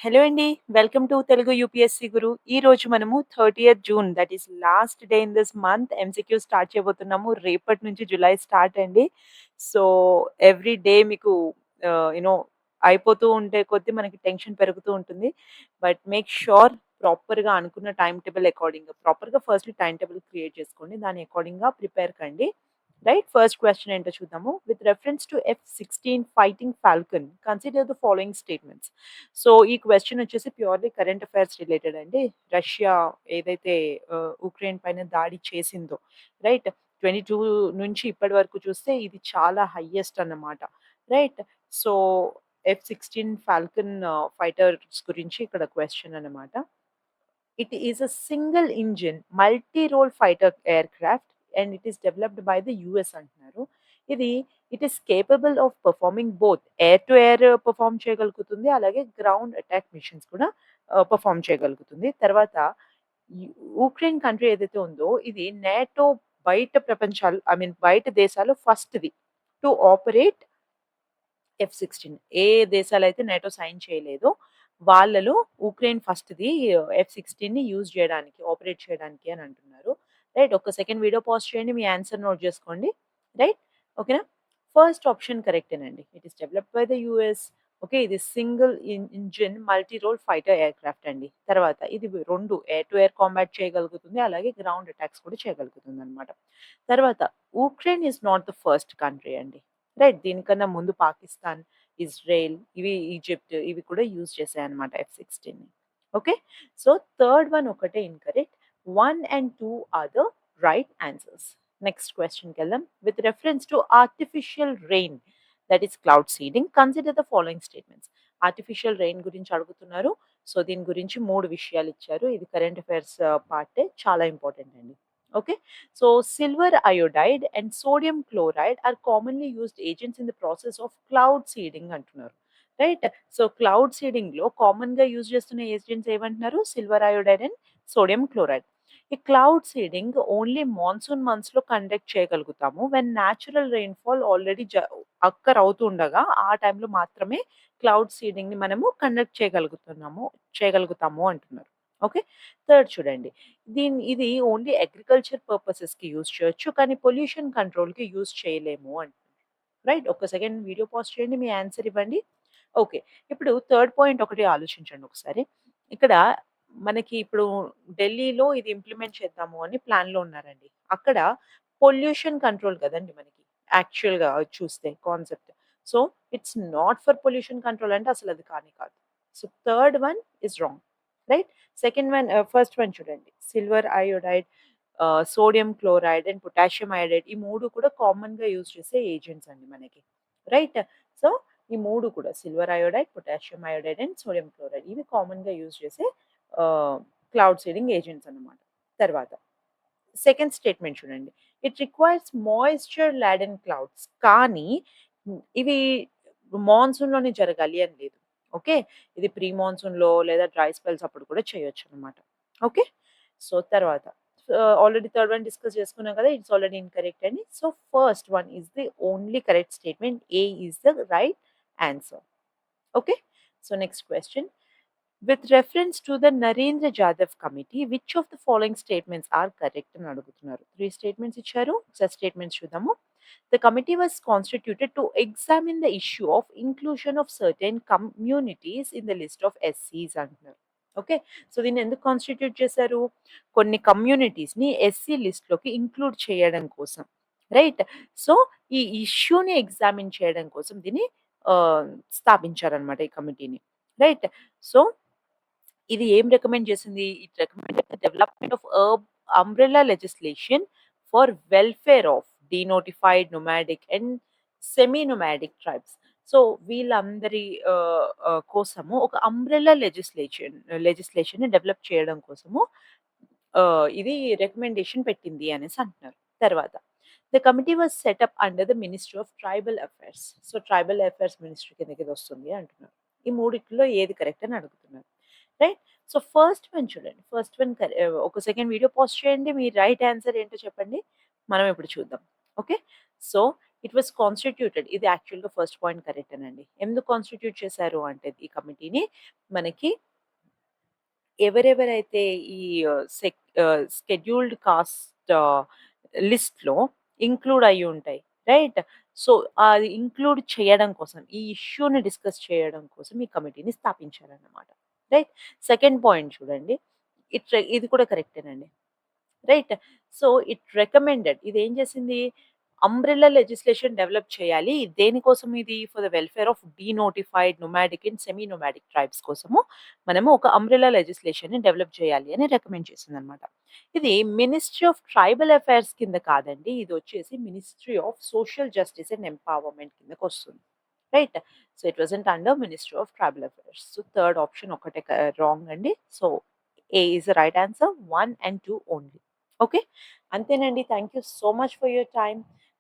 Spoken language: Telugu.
హలో అండి. Welcome to Telugu UPSC Guru. ఈరోజు మనము 30థ్ June that is last day in this month MCQ start చేయబోతున్నాము. రేపటి నుంచి జులై స్టార్ట్ అండి. సో, ఎవ్రీ డే మీకు ఆహ్, యూ నో అయిపోతూ ఉంటే కొద్దీ మనకి టెన్షన్ పెరుగుతూ ఉంటుంది. బట్ మేక్ ష్యూర్ ప్రాపర్‌గా అనుకున్న టైమ్ టేబుల్ అకార్డింగ్‌గా ప్రాపర్‌గా ఫస్ట్‌లీ టైమ్ టేబుల్ క్రియేట్ చేసుకోండి. దాని అకార్డింగ్‌గా ప్రిపేర్ కండి. రైట్ ఫస్ట్ క్వెషన్ ఏంటో చూద్దాము. With reference to F-16 fighting Falcon consider the following statements. So, ఈ క్వెషన్ వచ్చేసి ప్యూర్‌లీ కరెంట్ అఫైర్స్ రిలేటెడ్ అండి. రష్యా ఏదైతే ఉక్రెయిన్ పైన దాడి చేసిందో రైట్. 22 నుంచి ఇప్పటి వరకు చూస్తే ఇది చాలా హైయెస్ట్ అన్నమాట. Right. So, F-16 Falcon fighters గురించి ఇక్కడ క్వెషన్ అన్నమాట. It is a single engine, multi-role fighter aircraft and it is developed by the US అంటున్నారు. ఇది it is capable of performing both air to air perform చేయగలుగుతుంది. అలాగే గ్రౌండ్ అటాక్ మిషన్స్ కూడా పెర్ఫార్మ్ చేయగలుగుతుంది. తర్వాత యు ఉక్రెయిన్ కంట్రీ ఏదైతే ఉందో ఇది నేటో బయట ప్రపంచాలు ఐ మీన్ బయట దేశాలు ఫస్ట్‌ది టు ఆపరేట్ F-16 ఏ దేశాలైతే నేటో సైన్ చేయలేదో వాళ్ళలో ఉక్రెయిన్ ఫస్ట్‌ది F-16ని యూజ్ జేయడానికి, ఆపరేట్ చేయడానికి అని అంటున్నారు. రైట్. ఒక్క సెకండ్ వీడియో పాజ్ చేయండి. మీ ఆన్సర్ నోట్ జేసుకోండి. రైట్. ఓకేనా? ఫస్ట్ ఆప్షన్ కరెక్టేనండి. It is developed by the US. Okay. ఇది single engine multi role fighter aircraft అండి. తర్వాత ఇది 2 ఎయిర్ టు ఎయిర్ కాంబాట్ చేయగలుగుతుంది. అలాగే గ్రౌండ్ అటాక్స్ కూడా చేయగలుగుతుందనమాట. తర్వాత Ukraine is not the first country అండి. రైట్. దీనికన్నా ముందు పాకిస్తాన్, ఇజ్రాయెల్, ఈజిప్ట్ ఇవి కూడా యూజ్ చేశాయన్నమాట F-16ని. ఓకే. సో, థర్డ్ వన్ ఒకటే incorrect. 1 and 2 are the right answers. Next క్వెషన్‌కెళ్దాం. With reference to artificial rain that is cloud seeding consider the following statements. Artificial rain గురించి అడుగుతున్నారు. సో, దీని గురించి 3 విషయాలు ఇచ్చారు. ఇది కరెంట్ అఫైర్స్ పార్టే చాలా ఇంపార్టెంట్ అండి. Okay. So, silver iodide and sodium chloride are commonly used agents in the process of cloud seeding అంటున్నారు. రైట్. సో, క్లౌడ్ సీడింగ్‌లో కామన్‌గా యూజ్ చేస్తున్న ఏజెంట్స్ ఏమంటున్నారు? Silver iodide and sodium chloride. ఈ క్లౌడ్ సీడింగ్ ఓన్లీ మాన్సూన్ మంత్స్‌లో కండక్ట్ చేయగలుగుతాము. వెన్ న్యాచురల్ రెయిన్‌ఫాల్ ఆల్రెడీ అక్కర్ అవుతుండగా ఆ టైంలో మాత్రమే క్లౌడ్ సీడింగ్‌ని మనము కండక్ట్ చేయగలుగుతాము అంటున్నారు. ఓకే. థర్డ్ చూడండి. ఇది ఓన్లీ అగ్రికల్చర్ పర్పసెస్‌కి యూజ్ చేయొచ్చు. కానీ పొల్యూషన్ కంట్రోల్‌కి యూజ్ చేయలేము అంటున్నారు. రైట్. ఒక్క సెకండ్ వీడియో పాజ్ చేయండి. మీ ఆన్సర్ ఇవ్వండి. ఓకే. ఇప్పుడు థర్డ్ పాయింట్ ఒకటి ఆలోచించండి ఒకసారి. ఇక్కడ మనకి ఇప్పుడు ఢిల్లీలో ఇది ఇంప్లిమెంట్ చేద్దాము అని ప్లాన్‌లో ఉన్నారండి. అక్కడ పొల్యూషన్ కంట్రోల్ కదండీ మనకి యాక్చువల్‌గా చూస్తే concept. So, it's not for pollution control అంటే అసలది కానే కాదు. So, third one is wrong. Right. Second one first one చూడండి. Silver iodide, sodium chloride and potassium iodide ఈ 3 కూడా కామన్‌గా యూజ్ చేసే ఏజెంట్స్ అండి మనకి. రైట్. సో, ఈ 3 కూడా silver iodide, potassium iodide and sodium chloride ఇవి కామన్‌గా యూజ్ చేసే ఆహ్, క్లౌడ్ సీడింగ్ ఏజెంట్స్ అన్నమాట. తర్వాత సెకండ్ స్టేట్మెంట్ చూడండి. It requires moisture Laden clouds కానీ ఇవి మాన్సూన్‌లోనే జరగాలి అని లేదు. ఓకే. ఇది ప్రీ మాన్సూన్‌లో లేదా డ్రై స్పెల్స్ అప్పుడు కూడా చేయొచ్చన్నమాట. ఓకే. సో, తర్వాత ఆల్రెడీ థర్డ్ వన్ డిస్కస్ చేసుకున్నాం కదా! ఇట్స్ ఆల్రెడీ ఇన్‌కరెక్ట్ అండి. So, first one is the only correct statement. A is the right answer. Okay. So, next question. With reference to the Narendra Jadhav committee which of the following statements are correct అని అడుగుతున్నారు. 3 స్టేట్మెంట్స్ ఇచ్చారు. ఒకసారి స్టేట్మెంట్స్ చూద్దాము. The committee was constituted to examine the issue of inclusion of certain communities in the list of ఎస్సీస్ అంటున్నారు. ఓకే. సో, దీన్ని ఎందుకు కాన్స్టిట్యూట్ చేశారు? కొన్ని కమ్యూనిటీస్‌ని ఎస్సీ లిస్ట్‌లోకి ఇంక్లూడ్ చేయడం కోసం. రైట్. సో, ఈ ఇష్యూని ఎగ్జామిన్ చేయడం కోసం దీన్ని ఆహ్, స్థాపించారన్నమాట ఈ కమిటీని. రైట్. సో, ఇది ఏం రికమెండ్ చేసింది? It recommended the development of umbrella legislation for welfare of denotified, nomadic and semi nomadic tribes. So, వీళ్ళందరి కోసము ఒక అంబ్రెల్లా లెజిస్లేషన్‌ని డెవలప్ చేయడం కోసము ఇది రికమెండేషన్ పెట్టింది అనేసి అంటున్నారు. తర్వాత the committee was set up under the ministry of tribal affairs. So, tribal affairs ministry కిందకి ఇదొస్తుంది అంటున్నారు. ఈ మూడిట్లో ఏది కరెక్ట్ అని అడుగుతున్నారు. రైట్. సో, ఫస్ట్ వన్ చూడండి. ఫస్ట్ వన్ ఒక సెకండ్ వీడియో పాజ్ చేయండి. మీ రైట్ ఆన్సర్ ఏంటో చెప్పండి. మనం ఇప్పుడు చూద్దాం. Okay. So, it was constituted. ఇది యాక్చువల్‌గా ఫస్ట్ పాయింట్ కరెక్టేనండి. ఎందుకు కాన్స్టిట్యూట్ చేశారు అంటే ఈ కమిటీని మనకి ఎవరెవరైతే ఈ షెడ్యూల్డ్ కాస్ట్ లిస్ట్‌లో ఇంక్లూడ్ అయ్యి ఉంటాయి. రైట్? సో, అది ఇంక్లూడ్ చేయడం కోసం, ఈ ఇష్యూని డిస్కస్ చేయడం కోసం ఈ కమిటీని స్థాపించారన్నమాట. రైట్? సెకండ్ పాయింట్ చూడండి. ఇది కూడా కరెక్టేనండి. రైట్. సో, ఇట్ రికమెండెడ్ ఇదేం చేసింది? అంబ్రెల్లా లెజిస్లేషన్ డెవలప్ చేయాలి. దేనికోసం ఇది? For the welfare of denotified, nomadic and semi nomadic tribes కోసము మనము ఒక అంబ్రెల్లా లెజిస్లేషన్‌ని డెవలప్ చేయాలి అని రికమెండ్ చేసిందనమాట. ఇది మినిస్ట్రీ ఆఫ్ ట్రైబల్ అఫైర్స్ కింద కాదండి. ఇదొచ్చేసి ministry of social justice and empowerment కిందకొస్తుంది. Right? So, it wasn't under ministry of tribal affairs. So, third option ఒకటే రాంగ్ అండి. So, A is the right answer. 1 and 2 only. Okay. అంతేనండి. Thank you so much for your time.